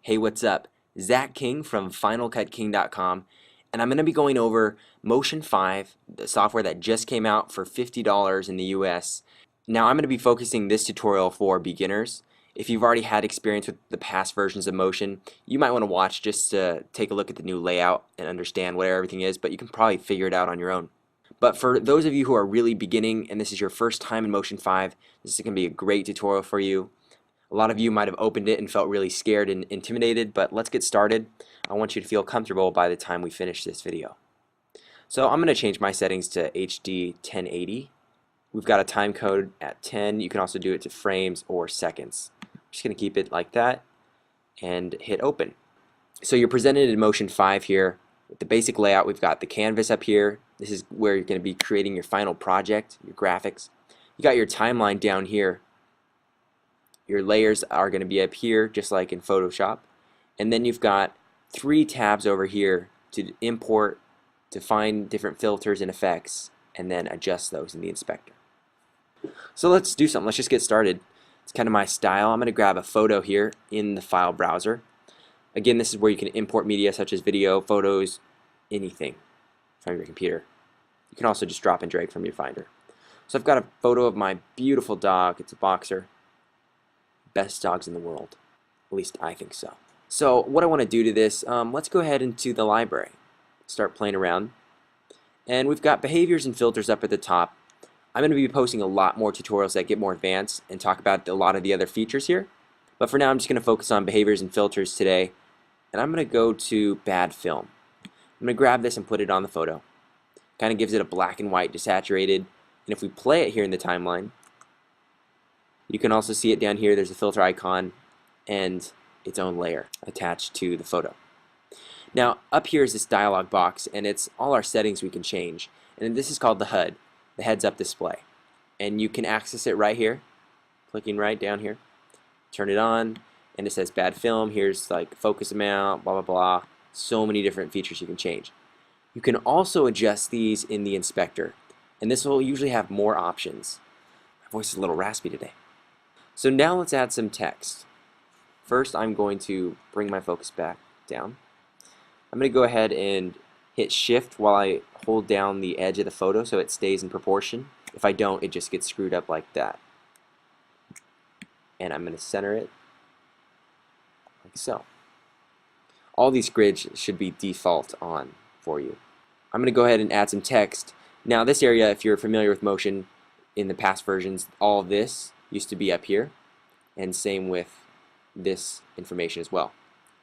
Hey, what's up? Zach King from FinalCutKing.com, and I'm going to be going over Motion 5, the software that just came out for $50 in the US. Now, I'm going to be focusing this tutorial for beginners. If you've already had experience with the past versions of Motion, you might want to watch just to take a look at the new layout and understand what everything is, but you can probably figure it out on your own. But for those of you who are really beginning and this is your first time in Motion 5, this is going to be a great tutorial for you. A lot of you might have opened it and felt really scared and intimidated, but let's get started. I want you to feel comfortable by the time we finish this video. So I'm going to change my settings to HD 1080. We've got a time code at 10. You can also do it to frames or seconds. I'm just going to keep it like that and hit open. So you're presented in Motion 5 here with the basic layout. We've got the canvas up here. This is where you're going to be creating your final project, your graphics. You got your timeline down here. Your layers are going to be up here, just like in Photoshop. And then you've got 3 tabs over here to import, to find different filters and effects, and then adjust those in the inspector. So let's do something. Let's just get started. It's kind of my style. I'm going to grab a photo here in the file browser. Again, this is where you can import media such as video, photos, anything from your computer. You can also just drop and drag from your Finder. So I've got a photo of my beautiful dog. It's a boxer. Best dogs in the world. At least I think so. So what I want to do to this, let's go ahead into the library. Start playing around. And we've got behaviors and filters up at the top. I'm going to be posting a lot more tutorials that get more advanced and talk about a lot of the other features here. But for now I'm just going to focus on behaviors and filters today. And I'm going to go to bad film. I'm going to grab this and put it on the photo. Kind of gives it a black and white desaturated. And if we play it here in the timeline, you can also see it down here. There's a filter icon and its own layer attached to the photo. Now up here is this dialog box, and it's all our settings we can change. And this is called the HUD, the heads up display. And you can access it right here, clicking right down here. Turn it on, and it says bad film. Here's like focus amount, blah blah blah. So many different features you can change. You can also adjust these in the inspector, and this will usually have more options. My voice is a little raspy today. So now let's add some text. First I'm going to bring my focus back down. I'm going to go ahead and hit shift while I hold down the edge of the photo so it stays in proportion. If I don't, it just gets screwed up like that. And I'm going to center it like so. All these grids should be default on for you. I'm going to go ahead and add some text. Now this area, if you're familiar with Motion in the past versions, all of this used to be up here, and same with this information as well.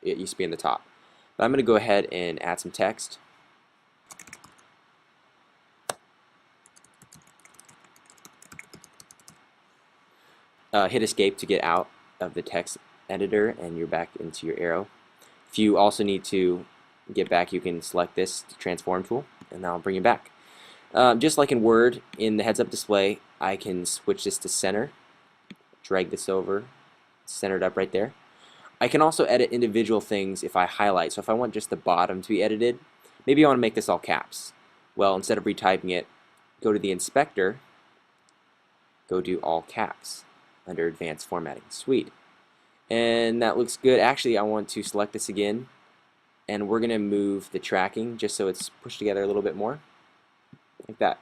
It used to be in the top. But I'm going to go ahead and add some text. Hit escape to get out of the text editor and you're back into your arrow. If you also need to get back, you can select this transform tool and that'll bring you back. Just like in Word, in the heads up display, I can switch this to center. Drag this over, center it up right there. I can also edit individual things if I highlight. So if I want just the bottom to be edited, maybe I want to make this all caps. Well, instead of retyping it, go to the inspector, go to all caps under advanced formatting. Sweet. And that looks good. Actually, I want to select this again, and we're going to move the tracking just so it's pushed together a little bit more. Like that.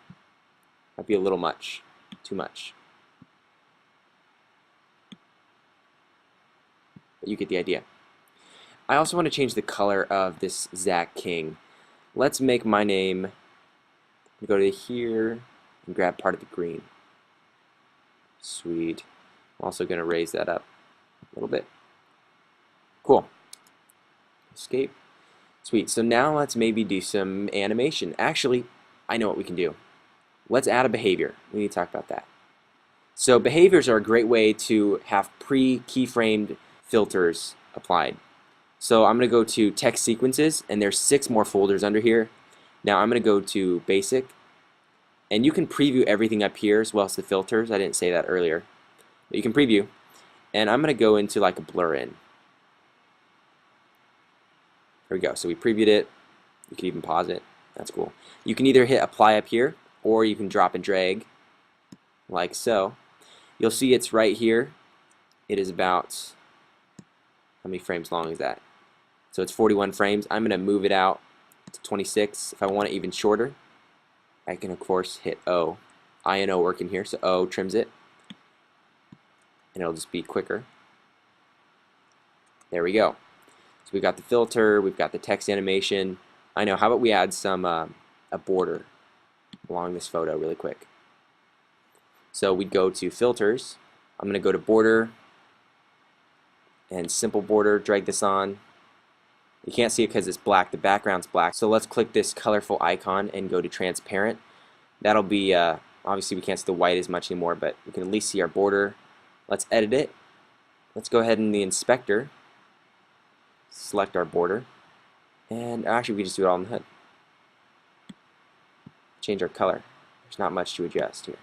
Might be a little much, too much. But you get the idea. I also want to change the color of this Zach King. Let's make my name, go to here and grab part of the green. Sweet. I'm also going to raise that up a little bit. Cool. Escape. Sweet. So now let's maybe do some animation. Actually, I know what we can do. Let's add a behavior. We need to talk about that. So behaviors are a great way to have pre-keyframed filters applied. So I'm going to go to text sequences, and there's 6 more folders under here. Now I'm going to go to basic, and you can preview everything up here as well as the filters. I didn't say that earlier, but you can preview. And I'm going to go into like a blur in. There we go. So we previewed it. You can even pause it. That's cool. You can either hit apply up here, or you can drop and drag like so. You'll see it's right here. It is about How many frames long is that? So it's 41 frames. I'm going to move it out to 26. If I want it even shorter, I can of course hit O. I and O working here, so O trims it, and it'll just be quicker. There we go. So we've got the filter, we've got the text animation. I know, how about we add some a border along this photo really quick. So we'd go to filters. I'm going to go to border and simple border, drag this on. You can't see it because it's black, the background's black. So let's click this colorful icon and go to transparent. That'll be, obviously we can't see the white as much anymore, but we can at least see our border. Let's edit it. Let's go ahead in the inspector, select our border, and actually we can just do it all in the hood. Change our color. There's not much to adjust here.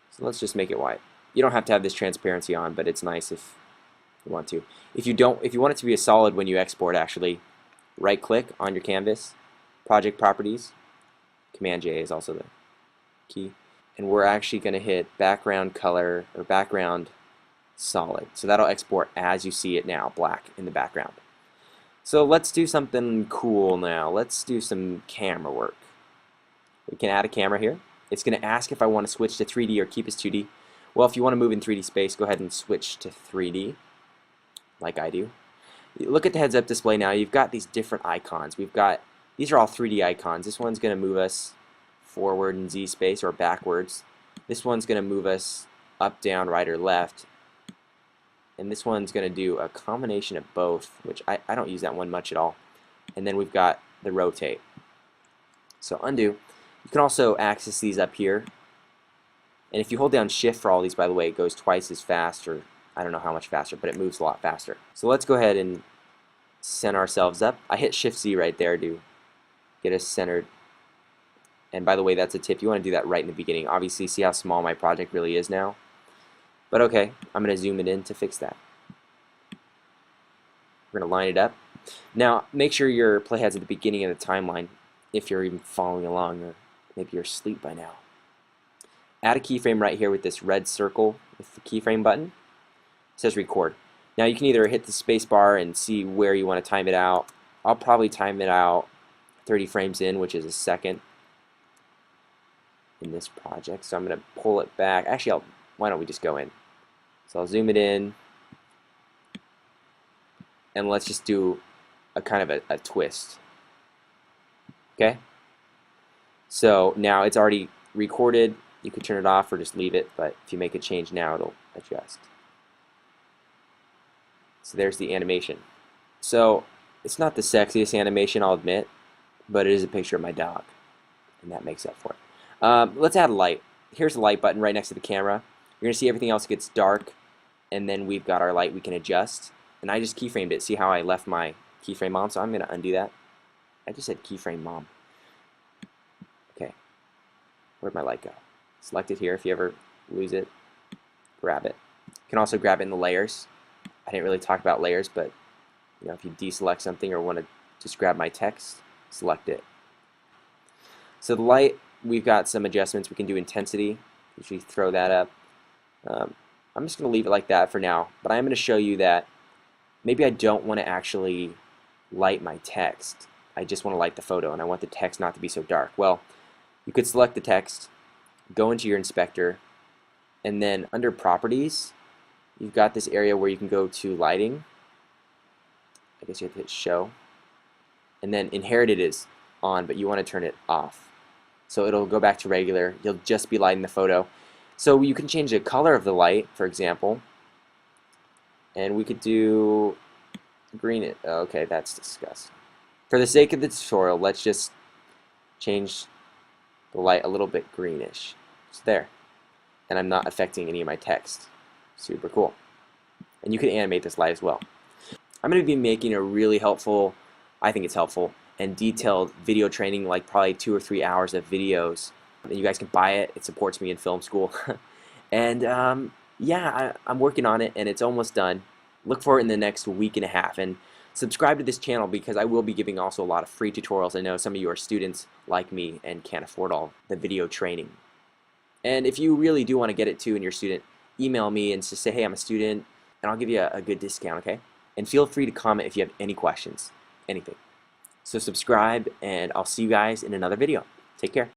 So let's just make it white. You don't have to have this transparency on, but it's nice if you want to. If you want it to be a solid when you export, actually, right click on your canvas, project properties, Command J is also the key, and we're actually going to hit background color or background solid. So that'll export as you see it now, black in the background. So let's do something cool now. Let's do some camera work. We can add a camera here. It's going to ask if I want to switch to 3D or keep as 2D. Well, if you want to move in 3D space, go ahead and switch to 3D, like I do. Look at the heads-up display now. You've got these different icons. These are all 3D icons. This one's going to move us forward in Z space or backwards. This one's going to move us up, down, right, or left. And this one's going to do a combination of both, which I don't use that one much at all. And then we've got the rotate. So undo. You can also access these up here. And if you hold down shift for all these, by the way, it goes twice as fast, or I don't know how much faster, but it moves a lot faster. So let's go ahead and center ourselves up. I hit shift Z right there to get us centered. And by the way, that's a tip. You want to do that right in the beginning. Obviously, see how small my project really is now. But okay, I'm going to zoom it in to fix that. We're going to line it up. Now, make sure your playhead's at the beginning of the timeline if you're even following along, or maybe you're asleep by now. Add a keyframe right here with this red circle with the keyframe button. It says record. Now you can either hit the space bar and see where you want to time it out. I'll probably time it out 30 frames in, which is a second in this project. So I'm going to pull it back. Actually, why don't we just go in? So I'll zoom it in, and let's just do a kind of a twist. Okay? So now it's already recorded. You could turn it off or just leave it, but if you make a change now, it'll adjust. So there's the animation. So it's not the sexiest animation, I'll admit, but it is a picture of my dog, and that makes up for it. Let's add a light. Here's the light button right next to the camera. You're going to see everything else gets dark, and then we've got our light we can adjust. And I just keyframed it. See how I left my keyframe on? So I'm going to undo that. I just said keyframe mom. Okay. Where'd my light go? Select it here. If you ever lose it, grab it. You can also grab it in the layers. I didn't really talk about layers, but you know, if you deselect something or want to just grab my text, select it. So the light, we've got some adjustments. We can do intensity. Usually throw that up. I'm just going to leave it like that for now, but I'm going to show you that maybe I don't want to actually light my text. I just want to light the photo, and I want the text not to be so dark. Well, you could select the text, go into your inspector, and then under properties, you've got this area where you can go to lighting. I guess you have to hit show. And then inherited is on, but you want to turn it off. So it'll go back to regular. You'll just be lighting the photo. So you can change the color of the light, for example. And we could do green. Okay, that's disgusting. For the sake of the tutorial, let's just change the light a little bit greenish. It's there. And I'm not affecting any of my text. Super cool. And you can animate this light as well. I'm going to be making a really helpful, I think it's helpful, and detailed video training, like probably 2 or 3 hours of videos. And you guys can buy it. It supports me in film school. And yeah, I'm working on it, and it's almost done. Look for it in the next week and a half. And subscribe to this channel because I will be giving also a lot of free tutorials. I know some of you are students like me and can't afford all the video training. And if you really do want to get it too and you're a student, email me and just say, hey, I'm a student, and I'll give you a good discount, okay? And feel free to comment if you have any questions, anything. So subscribe, and I'll see you guys in another video. Take care.